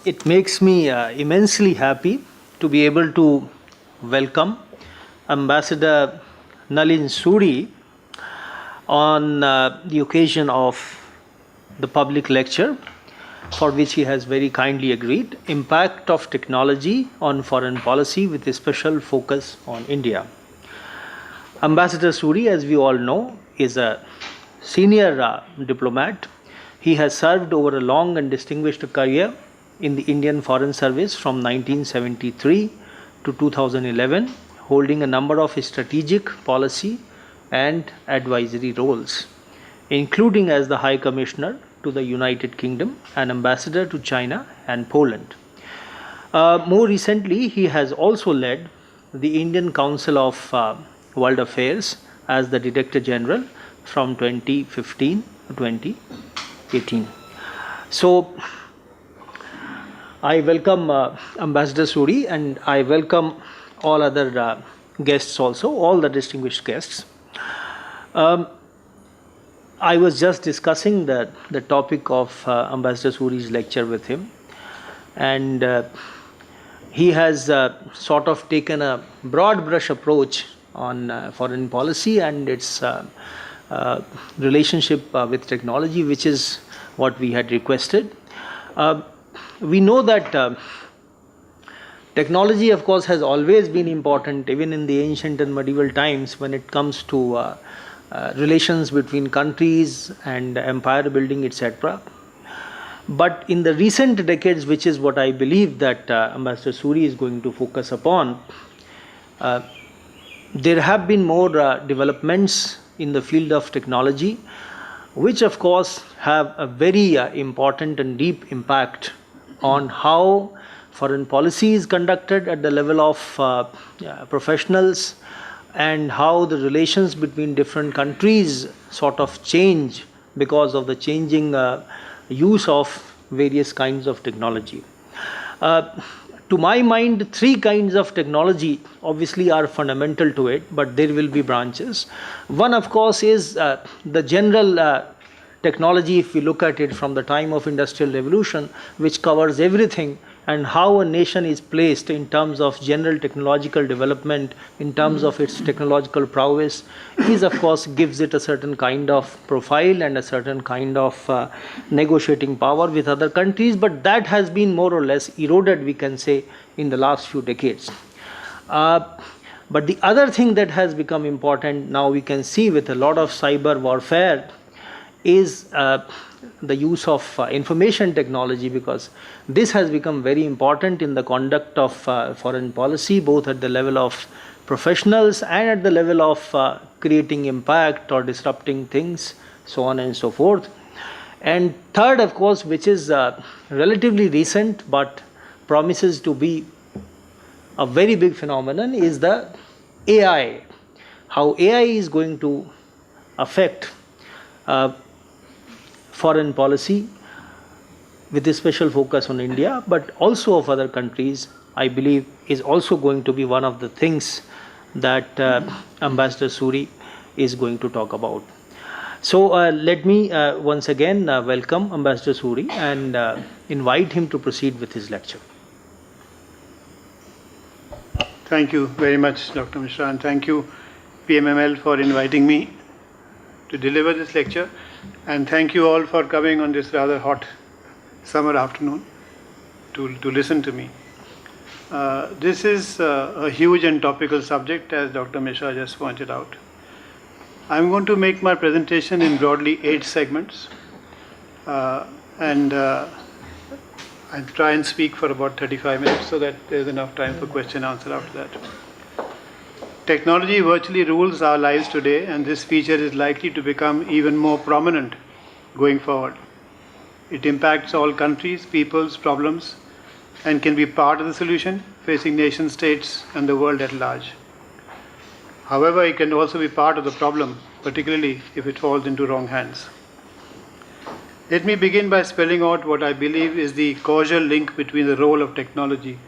It makes me immensely happy to be able to welcome Ambassador Nalin Surie on the occasion of the public lecture for which he has very kindly agreed, Impact of Technology on Foreign Policy with a special focus on India. Ambassador Surie, as we all know, is a senior diplomat. He has served over a long and distinguished career in the Indian Foreign Service from 1973 to 2011, holding a number of strategic, policy, and advisory roles, including as the High Commissioner to the United Kingdom and Ambassador to China and Poland. More recently, he has also led the Indian Council of World Affairs as the Director General from 2015 to 2018. So, I welcome Ambassador Surie, and I welcome all other guests also, all the distinguished guests. I was just discussing the topic of Ambassador Surie's lecture with him, and he has sort of taken a broad brush approach on foreign policy and its relationship with technology, which is what we had requested. We know that technology, of course, has always been important, even in the ancient and medieval times, when it comes to relations between countries and empire building, etc. But in the recent decades, which is what I believe that Ambassador Surie is going to focus upon, there have been more developments in the field of technology, which of course have a very important and deep impact on how foreign policy is conducted at the level of professionals, and how the relations between different countries sort of change because of the changing use of various kinds of technology. To my mind, three kinds of technology obviously are fundamental to it, but there will be branches. One, of course, is the general technology, if we look at it from the time of Industrial Revolution, which covers everything, and how a nation is placed in terms of general technological development, in terms of its technological prowess, is of course gives it a certain kind of profile and a certain kind of negotiating power with other countries, but that has been more or less eroded, we can say, in the last few decades. But the other thing that has become important now, we can see with a lot of cyber warfare, is the use of information technology, because this has become very important in the conduct of foreign policy, both at the level of professionals and at the level of creating impact or disrupting things, so on and so forth. And third, of course, which is relatively recent but promises to be a very big phenomenon, is the AI. How AI is going to affect foreign policy with a special focus on India, but also of other countries, I believe is also going to be one of the things that Ambassador Surie is going to talk about. So let me once again welcome Ambassador Surie and invite him to proceed with his lecture. Thank you very much, Dr. Mishra, and thank you, PMML, for inviting me to deliver this lecture. And thank you all for coming on this rather hot summer afternoon to listen to me. This is a huge and topical subject, as Dr. Mishra just pointed out. I'm going to make my presentation in broadly 8 segments, and I'll try and speak for about 35 minutes so that there's enough time for question and answer after that. Technology virtually rules our lives today, and this feature is likely to become even more prominent going forward. It impacts all countries, peoples, problems, and can be part of the solution facing nation states and the world at large. However, it can also be part of the problem, particularly if it falls into wrong hands. Let me begin by spelling out what I believe is the causal link between the role of technology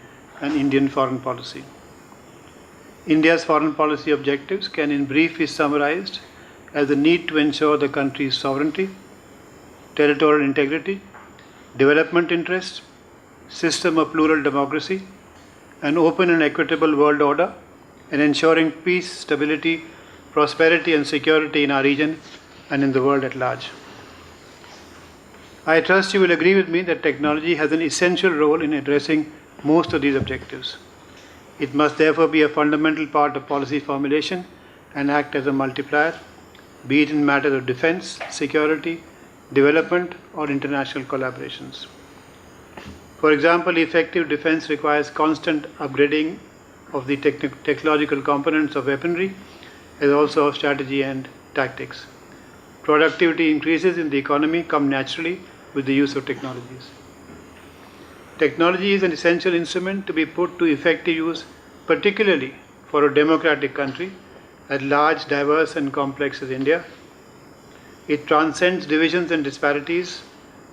and Indian foreign policy. India's foreign policy objectives can in brief be summarized as the need to ensure the country's sovereignty, territorial integrity, development interests, system of plural democracy, an open and equitable world order, and ensuring peace, stability, prosperity, and security in our region and in the world at large. I trust you will agree with me that technology has an essential role in addressing most of these objectives. It must therefore be a fundamental part of policy formulation and act as a multiplier, be it in matters of defense, security, development, or international collaborations. For example, effective defense requires constant upgrading of the technological components of weaponry, as also of strategy and tactics. Productivity increases in the economy come naturally with the use of technologies. Technology is an essential instrument to be put to effective use, particularly for a democratic country as large, diverse, and complex as India. It transcends divisions and disparities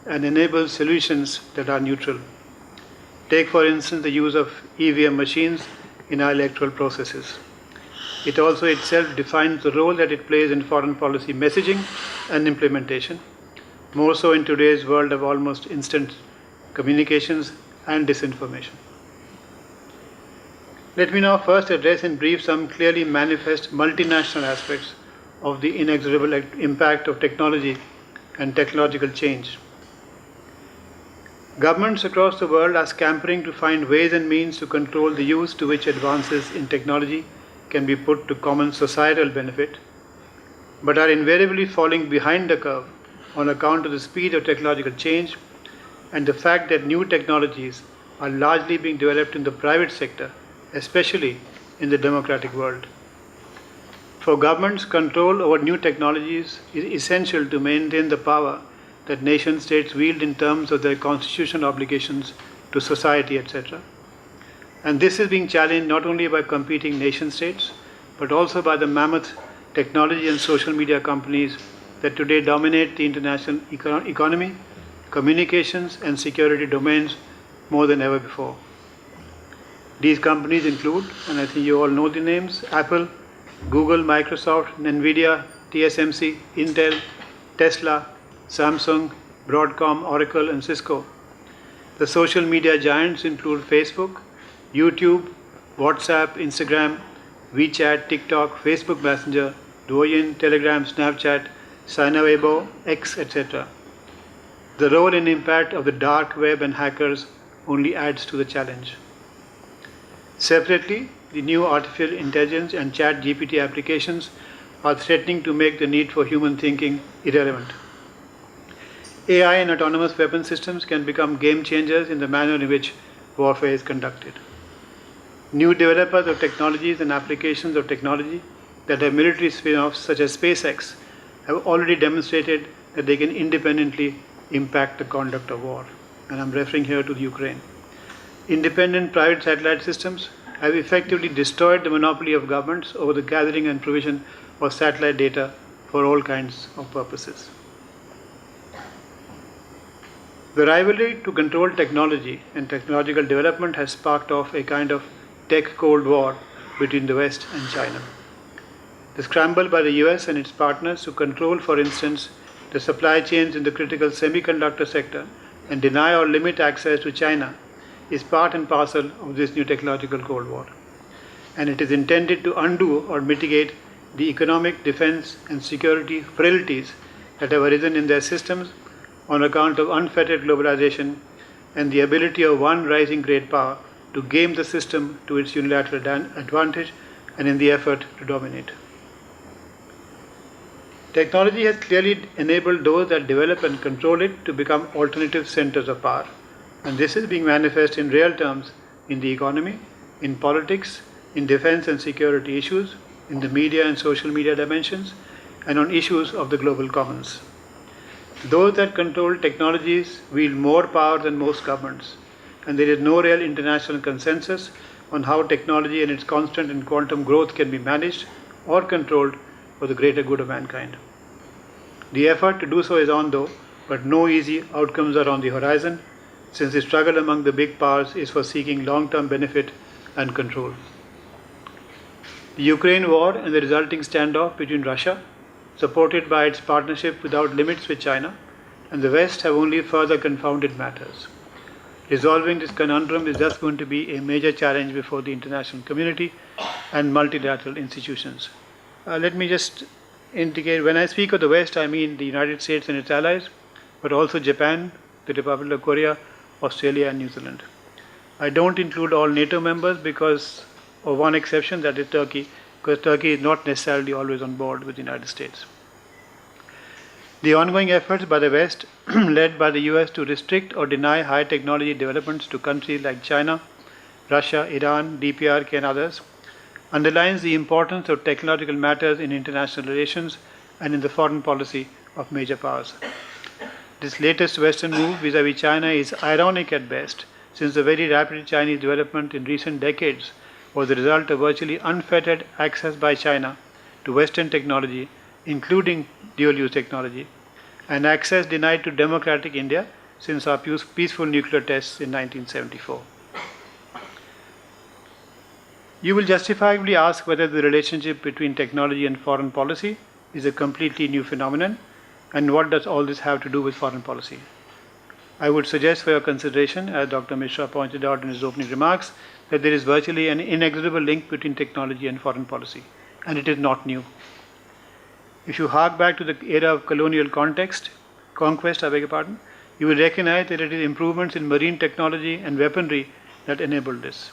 and enables solutions that are neutral. Take, for instance, the use of EVM machines in our electoral processes. It also itself defines the role that it plays in foreign policy messaging and implementation, more so in today's world of almost instant communications and disinformation. Let me now first address in brief some clearly manifest multinational aspects of the inexorable impact of technology and technological change. Governments across the world are scampering to find ways and means to control the use to which advances in technology can be put to common societal benefit, but are invariably falling behind the curve on account of the speed of technological change and the fact that new technologies are largely being developed in the private sector, especially in the democratic world. For governments, control over new technologies is essential to maintain the power that nation states wield in terms of their constitutional obligations to society, etc. And this is being challenged not only by competing nation states, but also by the mammoth technology and social media companies that today dominate the international economy, communications, and security domains more than ever before. These companies include, and I think you all know the names, Apple, Google, Microsoft, Nvidia, TSMC, Intel, Tesla, Samsung, Broadcom, Oracle, and Cisco. The social media giants include Facebook, YouTube, WhatsApp, Instagram, WeChat, TikTok, Facebook Messenger, Douyin, Telegram, Snapchat, Sina Weibo, X, etc. The role and impact of the dark web and hackers only adds to the challenge. Separately, the new artificial intelligence and chat GPT applications are threatening to make the need for human thinking irrelevant. AI and autonomous weapon systems can become game changers in the manner in which warfare is conducted. New developers of technologies and applications of technology that have military spin-offs such as SpaceX have already demonstrated that they can independently impact the conduct of war. And I'm referring here to the Ukraine. Independent private satellite systems have effectively destroyed the monopoly of governments over the gathering and provision of satellite data for all kinds of purposes. The rivalry to control technology and technological development has sparked off a kind of tech Cold War between the West and China. The scramble by the US and its partners to control, for instance, the supply chains in the critical semiconductor sector and deny or limit access to China is part and parcel of this new technological Cold War. And it is intended to undo or mitigate the economic, defense, and security frailties that have arisen in their systems on account of unfettered globalization and the ability of one rising great power to game the system to its unilateral advantage and in the effort to dominate. Technology has clearly enabled those that develop and control it to become alternative centers of power. And this is being manifest in real terms in the economy, in politics, in defense and security issues, in the media and social media dimensions, and on issues of the global commons. Those that control technologies wield more power than most governments, and there is no real international consensus on how technology and its constant and quantum growth can be managed or controlled for the greater good of mankind. The effort to do so is on though, but no easy outcomes are on the horizon, since the struggle among the big powers is for seeking long-term benefit and control. The Ukraine war and the resulting standoff between Russia, supported by its partnership without limits with China, and the West have only further confounded matters. Resolving this conundrum is thus going to be a major challenge before the international community and multilateral institutions. Let me just indicate, when I speak of the West, I mean the United States and its allies, but also Japan, the Republic of Korea, Australia, and New Zealand. I don't include all NATO members because of one exception, that is Turkey, because Turkey is not necessarily always on board with the United States. The ongoing efforts by the West, led by the US, to restrict or deny high technology developments to countries like China, Russia, Iran, DPRK, and others, underlines the importance of technological matters in international relations and in the foreign policy of major powers. This latest Western move vis-à-vis China is ironic at best, since the very rapid Chinese development in recent decades was the result of virtually unfettered access by China to Western technology, including dual-use technology, and access denied to democratic India since our peaceful nuclear tests in 1974. You will justifiably ask whether the relationship between technology and foreign policy is a completely new phenomenon, and what does all this have to do with foreign policy? I would suggest for your consideration, as Dr. Mishra pointed out in his opening remarks, that there is virtually an inexorable link between technology and foreign policy, and it is not new. If you hark back to the era of colonial conquest, you will recognize that it is improvements in marine technology and weaponry that enabled this.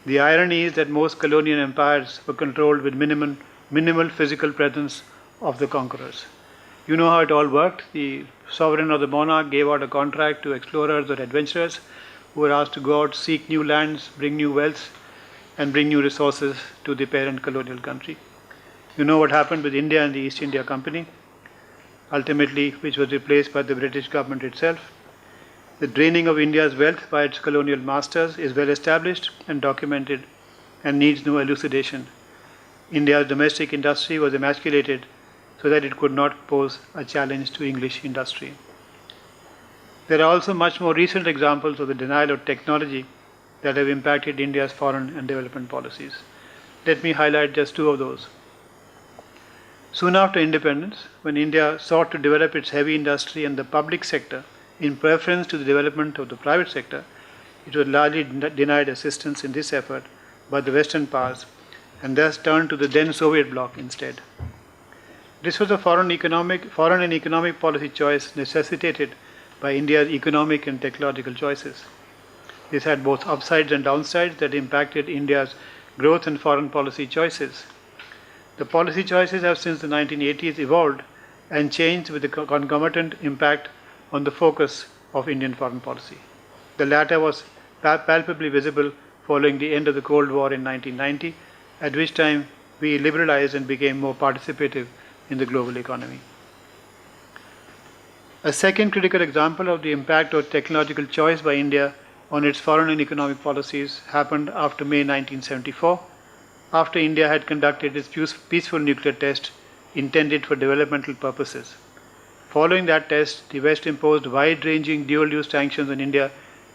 The irony is that most colonial empires were controlled with minimal physical presence of the conquerors. You know how it all worked. The sovereign or the monarch gave out a contract to explorers or adventurers who were asked to go out, seek new lands, bring new wealth, and bring new resources to the parent colonial country. You know what happened with India and the East India Company, ultimately, which was replaced by the British government itself. The draining of India's wealth by its colonial masters is well established and documented and needs no elucidation. India's domestic industry was emasculated so that it could not pose a challenge to English industry. There are also much more recent examples of the denial of technology that have impacted India's foreign and development policies. Let me highlight just two of those. Soon after independence, when India sought to develop its heavy industry and the public sector in preference to the development of the private sector, it was largely denied assistance in this effort by the Western powers and thus turned to the then Soviet bloc instead. This was a foreign and economic policy choice necessitated by India's economic and technological choices. This had both upsides and downsides that impacted India's growth and foreign policy choices. The policy choices have since the 1980s evolved and changed with the concomitant impact on the focus of Indian foreign policy. The latter was palpably visible following the end of the Cold War in 1990, at which time we liberalized and became more participative in the global economy. A second critical example of the impact of technological choice by India on its foreign and economic policies happened after May 1974, after India had conducted its peaceful nuclear test intended for developmental purposes. Following that test, the West imposed wide-ranging dual-use sanctions on India,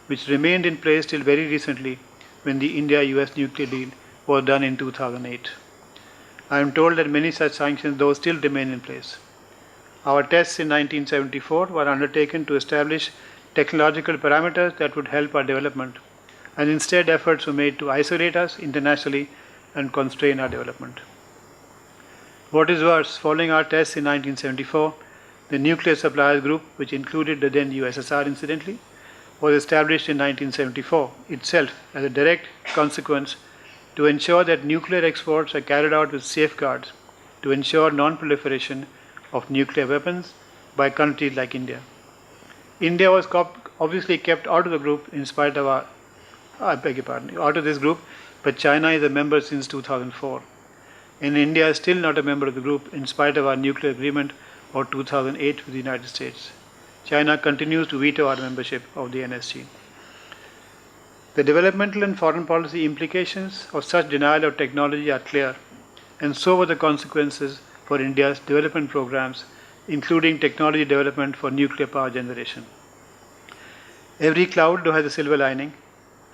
which remained in place till very recently when the India-US nuclear deal was done in 2008. I am told that many such sanctions, though, still remain in place. Our tests in 1974 were undertaken to establish technological parameters that would help our development, and instead efforts were made to isolate us internationally and constrain our development. What is worse, following our tests in 1974, the Nuclear Suppliers Group, which included the then USSR incidentally, was established in 1974 itself as a direct consequence to ensure that nuclear exports are carried out with safeguards to ensure non-proliferation of nuclear weapons by countries like India. India was obviously kept out of the group in spite of out of this group, but China is a member since 2004. And India is still not a member of the group in spite of our nuclear agreement of 2008 with the United States. China continues to veto our membership of the NSG. The developmental and foreign policy implications of such denial of technology are clear, and so were the consequences for India's development programs, including technology development for nuclear power generation. Every cloud has a silver lining,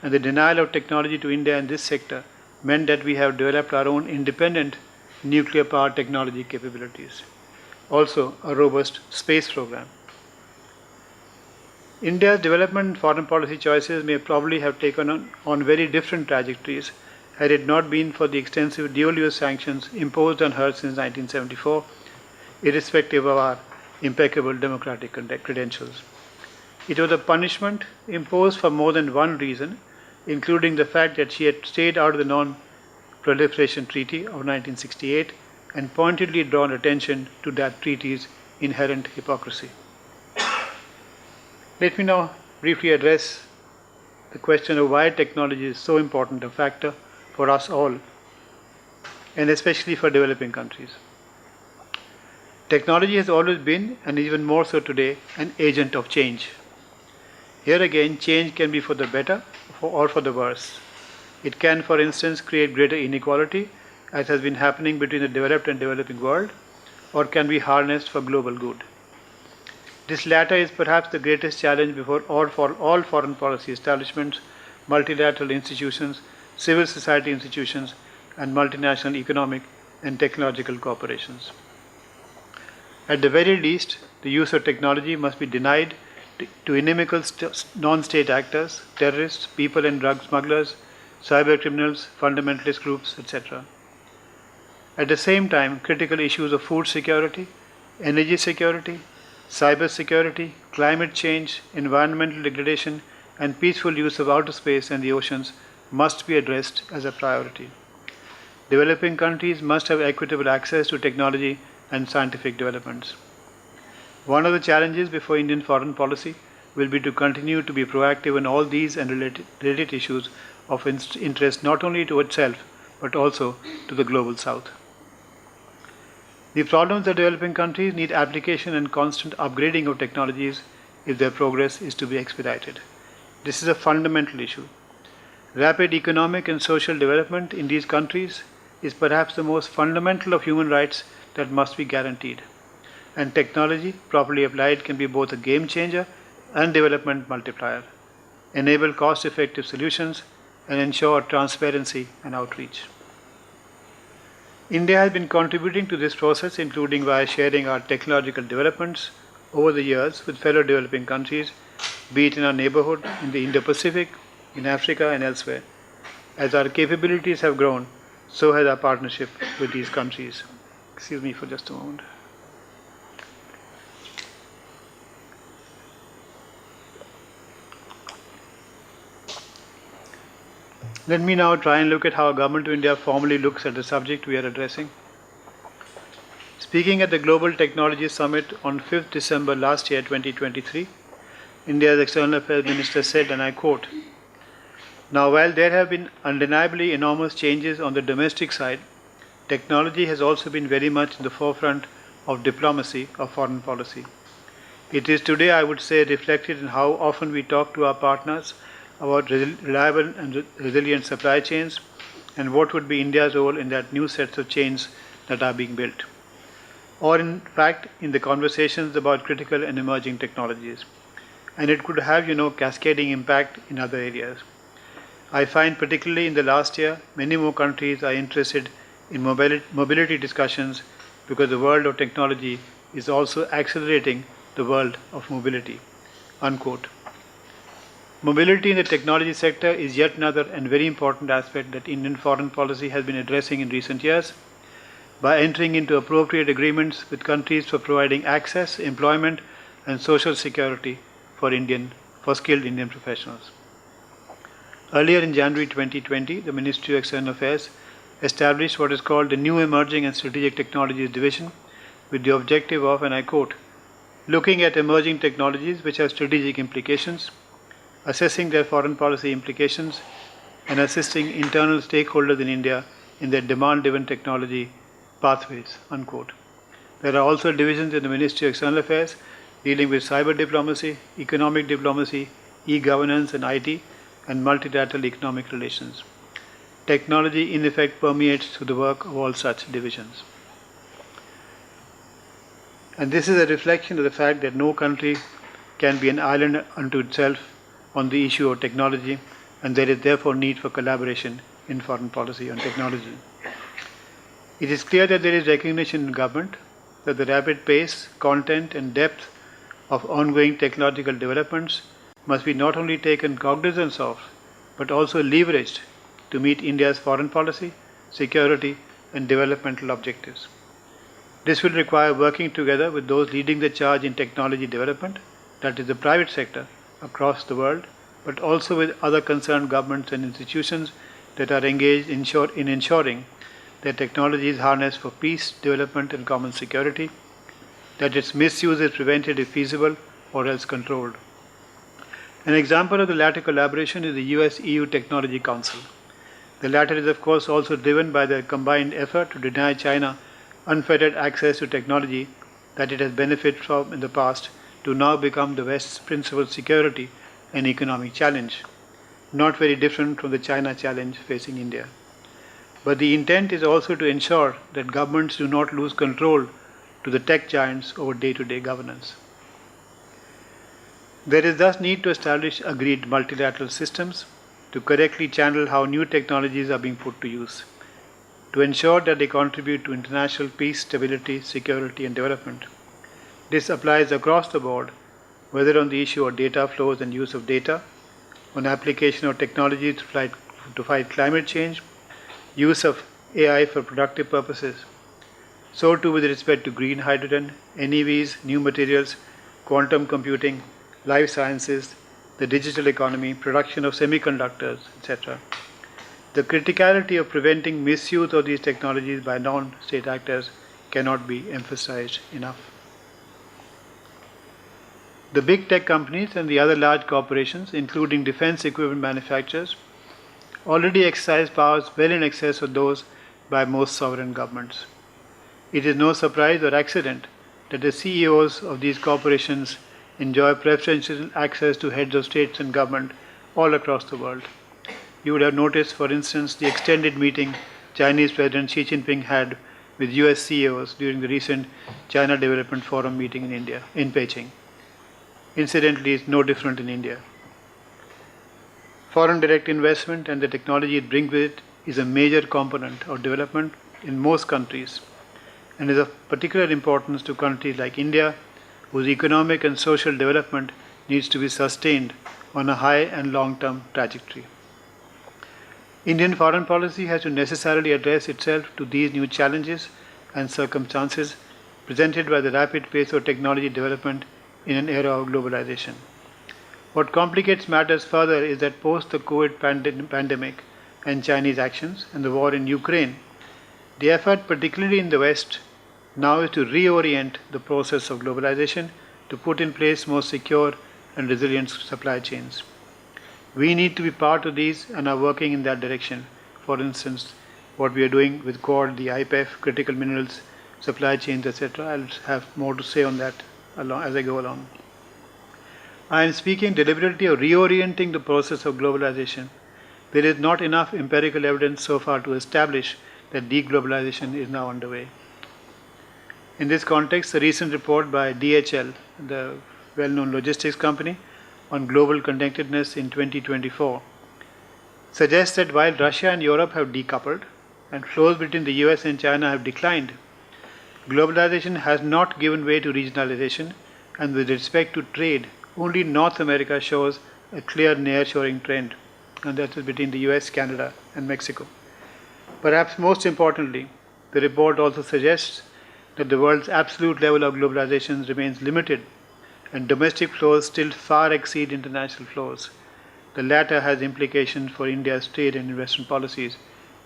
and the denial of technology to India in this sector meant that we have developed our own independent nuclear power technology capabilities. Also, a robust space program. India's development and foreign policy choices may probably have taken on very different trajectories had it not been for the extensive dual-use sanctions imposed on her since 1974, irrespective of our impeccable democratic credentials. It was a punishment imposed for more than one reason, including the fact that she had stayed out of the Non-Proliferation Treaty of 1968 and pointedly drawn attention to that treaty's inherent hypocrisy. Let me now briefly address the question of why technology is so important a factor for us all, and especially for developing countries. Technology has always been, and even more so today, an agent of change. Here again, change can be for the better or for the worse. It can, for instance, create greater inequality, as has been happening between the developed and developing world, or can be harnessed for global good. This latter is perhaps the greatest challenge before all foreign policy establishments, multilateral institutions, civil society institutions, and multinational economic and technological corporations. At the very least, the use of technology must be denied to inimical non-state actors, terrorists, people and drug smugglers, cyber criminals, fundamentalist groups, etc. At the same time, critical issues of food security, energy security, cyber security, climate change, environmental degradation, and peaceful use of outer space and the oceans must be addressed as a priority. Developing countries must have equitable access to technology and scientific developments. One of the challenges before Indian foreign policy will be to continue to be proactive in all these and related issues of interest not only to itself but also to the global south. The problems of developing countries need application and constant upgrading of technologies if their progress is to be expedited. This is a fundamental issue. Rapid economic and social development in these countries is perhaps the most fundamental of human rights that must be guaranteed. And technology, properly applied, can be both a game changer and development multiplier, enable cost-effective solutions, and ensure transparency and outreach. India has been contributing to this process, including via sharing our technological developments over the years with fellow developing countries, be it in our neighborhood, in the Indo-Pacific, in Africa, and elsewhere. As our capabilities have grown, so has our partnership with these countries. Excuse me for just a moment. Let me now try and look at how Government of India formally looks at the subject we are addressing. Speaking at the Global Technology Summit on 5th December last year, 2023, India's External Affairs Minister said, and I quote, "Now, while there have been undeniably enormous changes on the domestic side, technology has also been very much in the forefront of diplomacy of foreign policy. It is today, I would say, reflected in how often we talk to our partners about reliable and resilient supply chains and what would be India's role in that new sets of chains that are being built. Or in fact, in the conversations about critical and emerging technologies. And it could have, cascading impact in other areas. I find particularly in the last year, many more countries are interested in mobility discussions because the world of technology is also accelerating the world of mobility." Unquote. Mobility in the technology sector is yet another and very important aspect that Indian foreign policy has been addressing in recent years by entering into appropriate agreements with countries for providing access, employment, and social security for skilled Indian professionals. Earlier in January 2020, the Ministry of External Affairs established what is called the New Emerging and Strategic Technologies Division with the objective of, and I quote, "looking at emerging technologies which have strategic implications, assessing their foreign policy implications, and assisting internal stakeholders in India in their demand-driven technology pathways." Unquote. There are also divisions in the Ministry of External Affairs dealing with cyber diplomacy, economic diplomacy, e-governance and IT, and multilateral economic relations. Technology, in effect, permeates through the work of all such divisions. And this is a reflection of the fact that no country can be an island unto itself on the issue of technology, and there is therefore need for collaboration in foreign policy on technology. It is clear that there is recognition in government that the rapid pace, content, and depth of ongoing technological developments must be not only taken cognizance of, but also leveraged to meet India's foreign policy, security, and developmental objectives. This will require working together with those leading the charge in technology development, that is the private sector, across the world, but also with other concerned governments and institutions that are engaged in ensuring that technology is harnessed for peace, development, and common security, that its misuse is prevented if feasible or else controlled. An example of the latter collaboration is the US EU Technology Council. The latter is, of course, also driven by the combined effort to deny China unfettered access to technology that it has benefited from in the past to now become the West's principal security and economic challenge, not very different from the China challenge facing India. But the intent is also to ensure that governments do not lose control to the tech giants over day-to-day governance. There is thus need to establish agreed multilateral systems to correctly channel how new technologies are being put to use, to ensure that they contribute to international peace, stability, security, and development. This applies across the board, whether on the issue of data flows and use of data, on application of technology to fight climate change, use of AI for productive purposes. So too with respect to green hydrogen, NEVs, new materials, quantum computing, life sciences, the digital economy, production of semiconductors, etc. The criticality of preventing misuse of these technologies by non-state actors cannot be emphasized enough. The big tech companies and the other large corporations, including defense equipment manufacturers, already exercise powers well in excess of those by most sovereign governments. It is no surprise or accident that the CEOs of these corporations enjoy preferential access to heads of states and government all across the world. You would have noticed, for instance, the extended meeting Chinese President Xi Jinping had with US CEOs during the recent China Development Forum meeting in Beijing. Incidentally, it's no different in India. Foreign direct investment and the technology it brings with it is a major component of development in most countries and is of particular importance to countries like India, whose economic and social development needs to be sustained on a high and long-term trajectory. Indian foreign policy has to necessarily address itself to these new challenges and circumstances presented by the rapid pace of technology development in an era of globalization. What complicates matters further is that post the COVID pandemic and Chinese actions and the war in Ukraine, the effort, particularly in the West, now is to reorient the process of globalization to put in place more secure and resilient supply chains. We need to be part of these and are working in that direction. For instance, what we are doing with Quad, the IPEF, critical minerals, supply chains, etc. I'll have more to say on that as I go along. I am speaking deliberately of reorienting the process of globalization. There is not enough empirical evidence so far to establish that deglobalization is now underway. In this context, the recent report by DHL, the well-known logistics company, on global connectedness in 2024 suggests that while Russia and Europe have decoupled and flows between the US and China have declined, globalization has not given way to regionalization, and with respect to trade, only North America shows a clear nearshoring trend, and that is between the US, Canada, and Mexico. Perhaps most importantly, the report also suggests that the world's absolute level of globalization remains limited and domestic flows still far exceed international flows. The latter has implications for India's trade and investment policies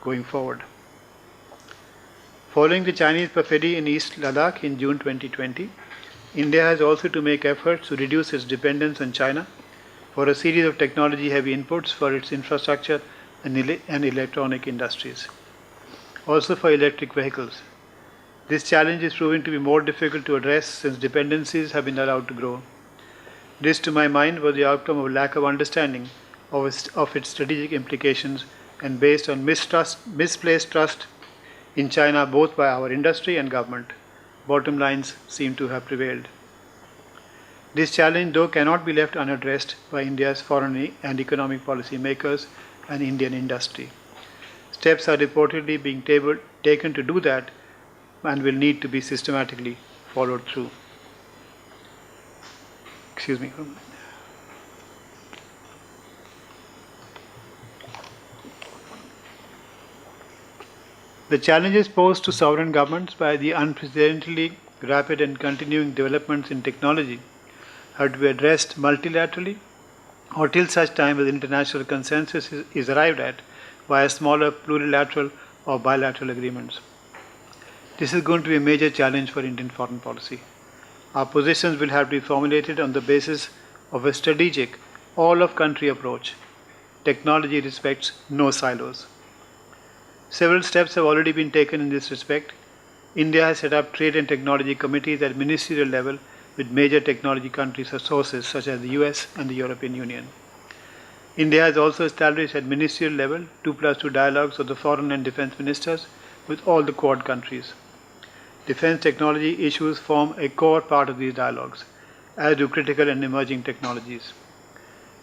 going forward. Following the Chinese perfidy in East Ladakh in June 2020, India has also to make efforts to reduce its dependence on China for a series of technology-heavy inputs for its infrastructure and electronic industries. Also for electric vehicles. This challenge is proving to be more difficult to address since dependencies have been allowed to grow. This, to my mind, was the outcome of lack of understanding of its strategic implications and based on misplaced trust in China both by our industry and government. Bottom lines seem to have prevailed. This challenge, though, cannot be left unaddressed by India's foreign and economic policy makers and Indian industry. Steps are reportedly being taken to do that and will need to be systematically followed through. Excuse me. The challenges posed to sovereign governments by the unprecedentedly rapid and continuing developments in technology have to be addressed multilaterally or till such time as international consensus is arrived at via smaller plurilateral or bilateral agreements. This is going to be a major challenge for Indian foreign policy. Our positions will have to be formulated on the basis of a strategic, all of country approach. Technology respects no silos. Several steps have already been taken in this respect. India has set up trade and technology committees at ministerial level with major technology countries or sources such as the US and the European Union. India has also established at ministerial level 2+2 dialogues of the foreign and defense ministers with all the Quad countries. Defense technology issues form a core part of these dialogues, as do critical and emerging technologies.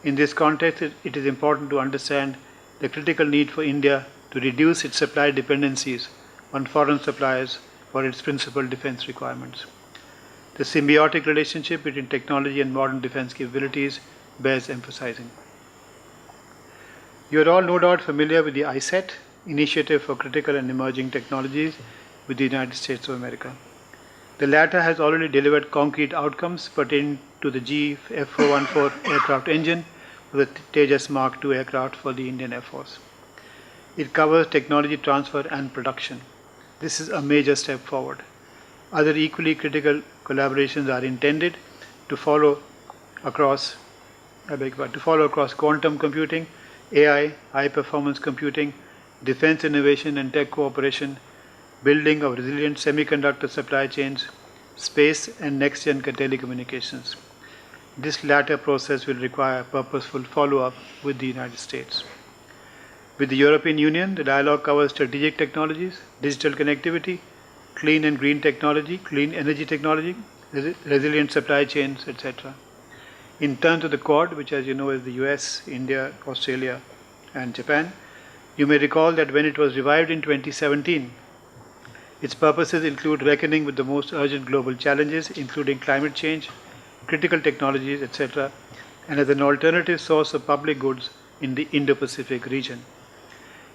In this context, it is important to understand the critical need for India to reduce its supply dependencies on foreign suppliers for its principal defense requirements. The symbiotic relationship between technology and modern defense capabilities bears emphasizing. You are all no doubt familiar with the ISET, Initiative for Critical and Emerging Technologies with the United States of America. The latter has already delivered concrete outcomes pertaining to the F414 aircraft engine for the Tejas Mark II aircraft for the Indian Air Force. It covers technology transfer and production. This is a major step forward. Other equally critical collaborations are intended to follow across quantum computing, AI, high-performance computing, defense innovation and tech cooperation, building of resilient semiconductor supply chains, space and next-gen telecommunications. This latter process will require purposeful follow-up with the United States. With the European Union, the dialogue covers strategic technologies, digital connectivity, clean and green technology, clean energy technology, resilient supply chains, etc. In terms of the Quad, which as you know is the US, India, Australia and Japan, you may recall that when it was revived in 2017, its purposes include reckoning with the most urgent global challenges including climate change, critical technologies, etc., and as an alternative source of public goods in the Indo-Pacific region.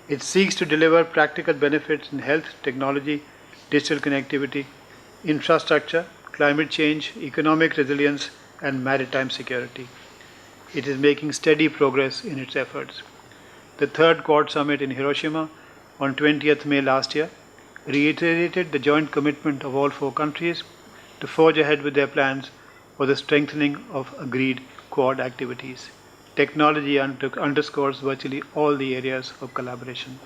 It seeks to deliver practical benefits in health, technology, digital connectivity, infrastructure, climate change, economic resilience, and maritime security. It is making steady progress in its efforts. The third Quad Summit in Hiroshima on 20th May last year reiterated the joint commitment of all four countries to forge ahead with their plans for the strengthening of agreed Quad activities. Technology underscores virtually all the areas of collaboration.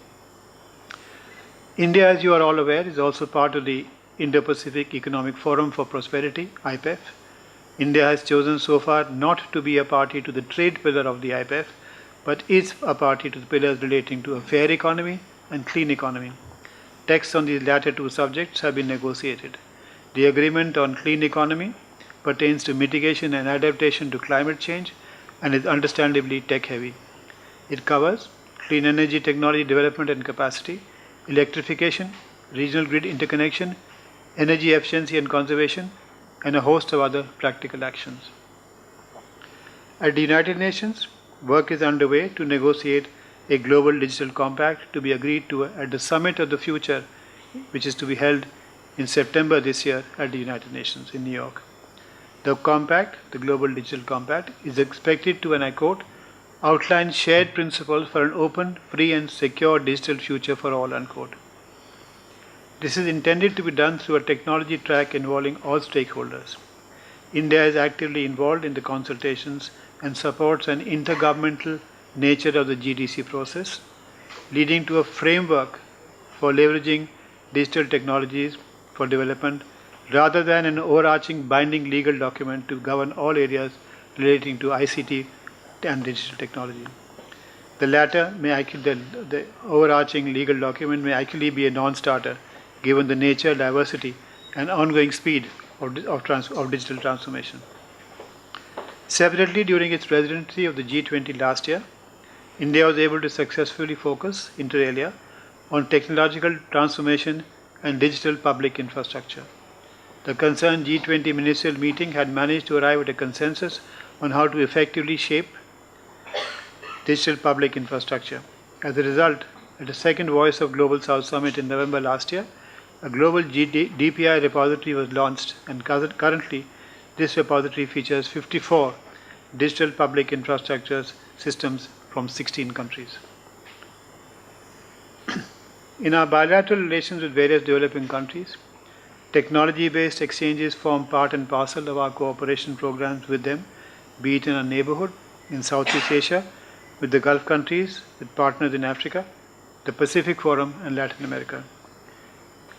India, as you are all aware, is also part of the Indo-Pacific Economic Forum for Prosperity, IPEF. India has chosen so far not to be a party to the trade pillar of the IPEF, but is a party to the pillars relating to a fair economy and clean economy. Texts on these latter two subjects have been negotiated. The agreement on clean economy pertains to mitigation and adaptation to climate change and is understandably tech-heavy. It covers clean energy technology development and capacity, electrification, regional grid interconnection, energy efficiency and conservation, and a host of other practical actions. At the United Nations, work is underway to negotiate a global digital compact to be agreed to at the Summit of the Future, which is to be held in September this year at the United Nations in New York. The compact, the Global Digital Compact, is expected to, and I quote, outline shared principles for an open, free and secure digital future for all, unquote. This is intended to be done through a technology track involving all stakeholders. India is actively involved in the consultations and supports an intergovernmental nature of the GDC process, leading to a framework for leveraging digital technologies for development rather than an overarching binding legal document to govern all areas relating to ICT and digital technology. The latter the overarching legal document may actually be a non-starter given the nature, diversity and ongoing speed of digital transformation. Separately, during its presidency of the G20 last year, India was able to successfully focus, inter alia, on technological transformation and digital public infrastructure. The concerned G20 ministerial meeting had managed to arrive at a consensus on how to effectively shape digital public infrastructure. As a result, at the second Voice of Global South Summit in November last year, a global DPI repository was launched, and currently this repository features 54 digital public infrastructure systems from 16 countries. In our bilateral relations with various developing countries, technology-based exchanges form part and parcel of our cooperation programs with them, be it in our neighborhood, in Southeast Asia, with the Gulf countries, with partners in Africa, the Pacific Forum, and Latin America.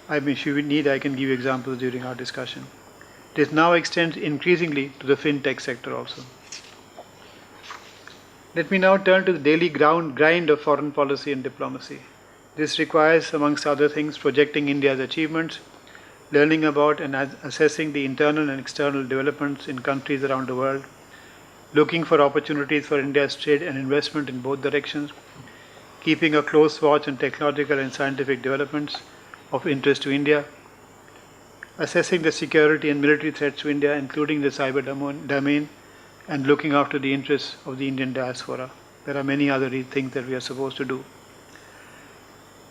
If you need, I can give you examples during our discussion. This now extends increasingly to the fintech sector also. Let me now turn to the daily grind of foreign policy and diplomacy. This requires, amongst other things, projecting India's achievements, learning about and assessing the internal and external developments in countries around the world, looking for opportunities for India's trade and investment in both directions, keeping a close watch on technological and scientific developments of interest to India, assessing the security and military threats to India, including the cyber domain, and looking after the interests of the Indian diaspora. There are many other things that we are supposed to do.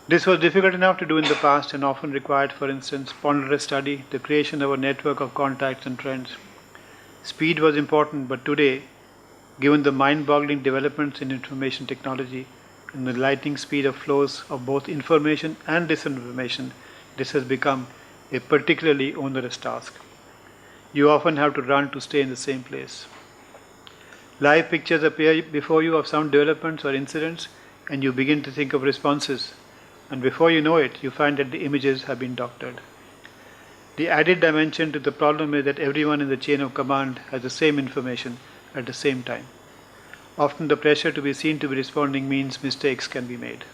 This was difficult enough to do in the past and often required, for instance, ponderous study, the creation of a network of contacts and trends. Speed was important, but today, given the mind-boggling developments in information technology and the lightning speed of flows of both information and disinformation, this has become a particularly onerous task. You often have to run to stay in the same place. Live pictures appear before you of some developments or incidents, and you begin to think of responses, and before you know it, you find that the images have been doctored. The added dimension to the problem is that everyone in the chain of command has the same information at the same time. Often the pressure to be seen to be responding means mistakes can be made.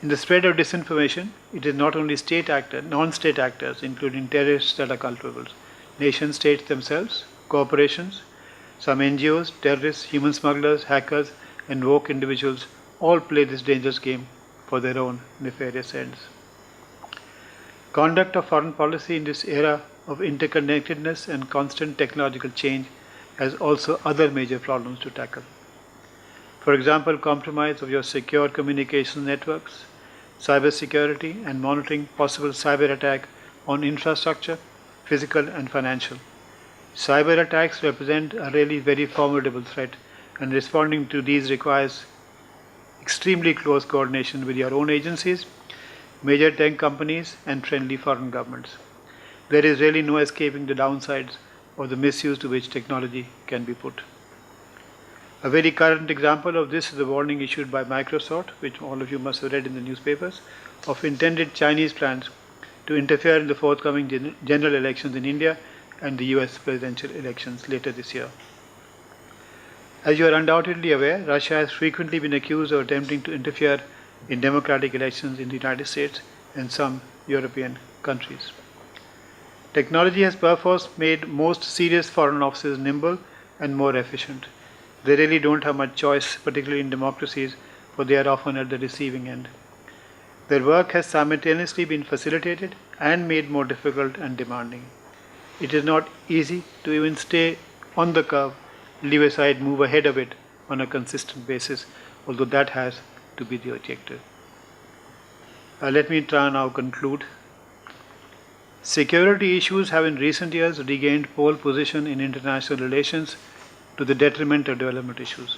In the spread of disinformation, it is not only non-state actors, including terrorists, that are culpables. Nation states themselves, corporations, some NGOs, terrorists, human smugglers, hackers, and woke individuals all play this dangerous game for their own nefarious ends. Conduct of foreign policy in this era of interconnectedness and constant technological change has also other major problems to tackle. For example, compromise of your secure communication networks, cybersecurity, and monitoring possible cyber attack on infrastructure, physical and financial. Cyber attacks represent a really very formidable threat, and responding to these requires extremely close coordination with your own agencies, major tech companies, and friendly foreign governments. There is really no escaping the downsides of the misuse to which technology can be put. A very current example of this is the warning issued by Microsoft, which all of you must have read in the newspapers, of intended Chinese plans to interfere in the forthcoming general elections in India and the US presidential elections later this year. As you are undoubtedly aware, Russia has frequently been accused of attempting to interfere in democratic elections in the United States and some European countries. Technology has perforce made most serious foreign offices nimble and more efficient. They really don't have much choice, particularly in democracies, for they are often at the receiving end. Their work has simultaneously been facilitated and made more difficult and demanding. It is not easy to even stay on the curve, leave aside, move ahead of it on a consistent basis, although that has to be the objective. Let me try now conclude. Security issues have in recent years regained pole position in international relations to the detriment of development issues.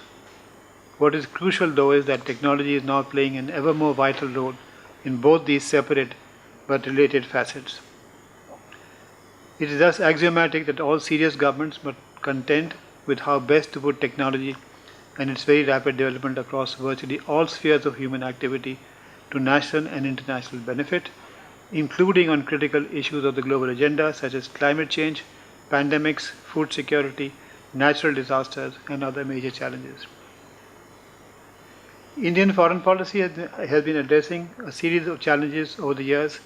What is crucial though is that technology is now playing an ever more vital role in both these separate but related facets. It is thus axiomatic that all serious governments must contend with how best to put technology and its very rapid development across virtually all spheres of human activity to national and international benefit, including on critical issues of the global agenda such as climate change, pandemics, food security, natural disasters, and other major challenges. Indian foreign policy has been addressing a series of challenges over the years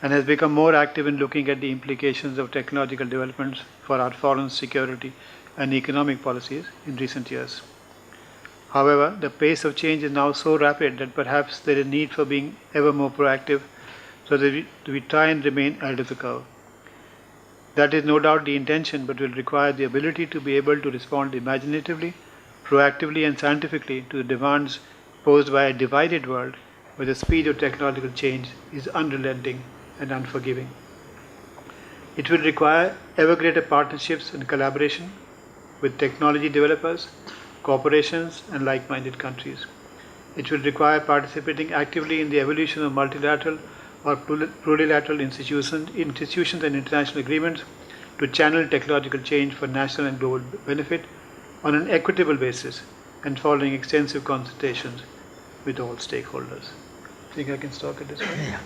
and has become more active in looking at the implications of technological developments for our foreign security and economic policies in recent years. However, the pace of change is now so rapid that perhaps there is need for being ever more proactive so that we try and remain ahead of the curve. That is no doubt the intention, but will require the ability to be able to respond imaginatively, proactively, and scientifically to the demands posed by a divided world where the speed of technological change is unrelenting and unforgiving. It will require ever greater partnerships and collaboration with technology developers, corporations, and like minded countries. It will require participating actively in the evolution of multilateral or plurilateral institutions and international agreements to channel technological change for national and global benefit on an equitable basis and following extensive consultations with all stakeholders. I think I can stop at this point. Yeah.